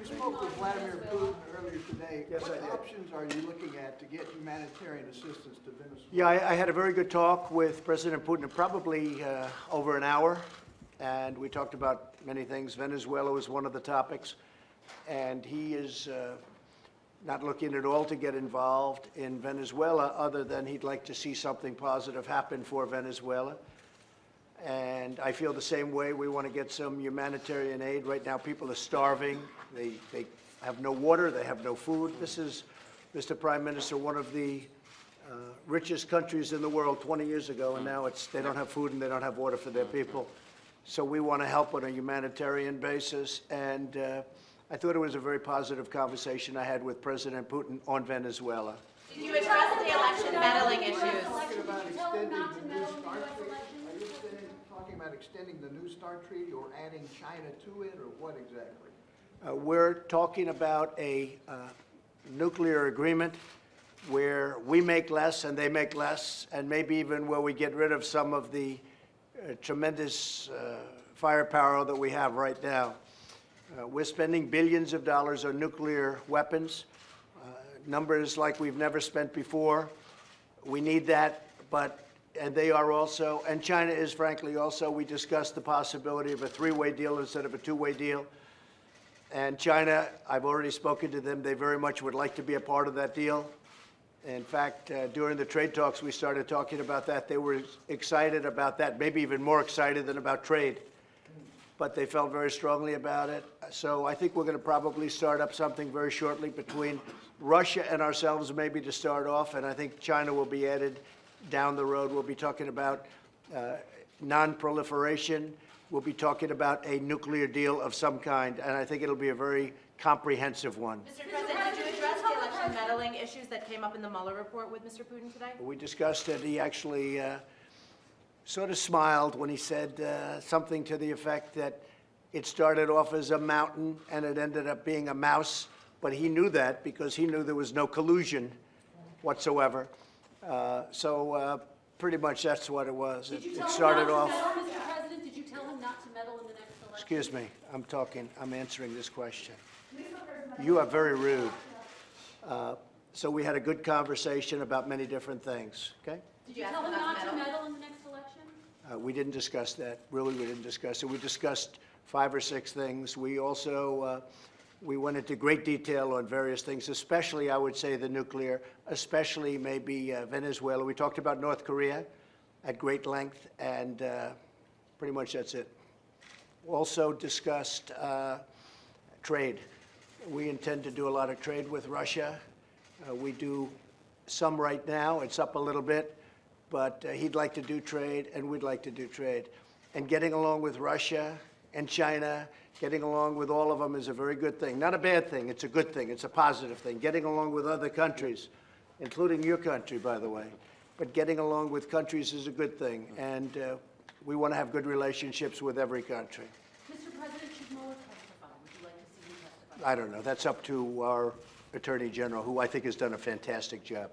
You spoke with Vladimir Putin earlier today. Yes, I What did. options are you looking at to get humanitarian assistance to Venezuela? Yeah, I had a very good talk with President Putin, probably over an hour, and we talked about many things. Venezuela was one of the topics, and he is not looking at all to get involved in Venezuela other than he'd like to see something positive happen for Venezuela. And I feel the same way. We want to get some humanitarian aid. Right now, people are starving. They have no water. They have no food. This is, Mr. Prime Minister, one of the richest countries in the world 20 years ago, and now they don't have food and they don't have water for their people. So we want to help on a humanitarian basis. And I thought it was a very positive conversation I had with President Putin on Venezuela. Did you address the election meddling issues? Talking about extending the New START treaty or adding China to it, or what exactly? We're talking about a nuclear agreement where we make less and they make less, and maybe even where we get rid of some of the tremendous firepower that we have right now. We're spending billions of dollars on nuclear weapons, numbers like we've never spent before. We need that, and they are also, and China is frankly also, we discussed the possibility of a three-way deal instead of a two-way deal. And China, I've already spoken to them, they very much would like to be a part of that deal. In fact, during the trade talks, we started talking about that. They were excited about that, maybe even more excited than about trade. But they felt very strongly about it. So I think we're going to probably start up something very shortly between Russia and ourselves, maybe to start off, and I think China will be added down the road. We'll be talking about non-proliferation. We'll be talking about a nuclear deal of some kind, and I think it'll be a very comprehensive one. Mr. President, did you address the election meddling issues that came up in the Mueller report with Mr. Putin today? We discussed it. He actually sort of smiled when he said something to the effect that it started off as a mountain and it ended up being a mouse, but he knew that because he knew there was no collusion whatsoever. So pretty much that's what it was. It started off. Mr. President, did you tell him not to meddle in the next election? Excuse me, I'm answering this question. You are very rude. So we had a good conversation about many different things, okay? Did you tell him not to meddle in the next election? We didn't discuss that. Really, we didn't discuss it. We discussed 5 or 6 things. We also we went into great detail on various things, especially, I would say, the nuclear, especially maybe Venezuela. We talked about North Korea at great length, and pretty much that's it. Also discussed trade. We intend to do a lot of trade with Russia. We do some right now. It's up a little bit, but he'd like to do trade, and we'd like to do trade. And getting along with Russia and China, getting along with all of them is a very good thing. Not a bad thing. It's a good thing. It's a positive thing. Getting along with other countries, including your country, by the way. But getting along with countries is a good thing, and we want to have good relationships with every country. Mr. President, should Mueller testify? Would you like to see him testify? I don't know. That's up to our Attorney General, who I think has done a fantastic job.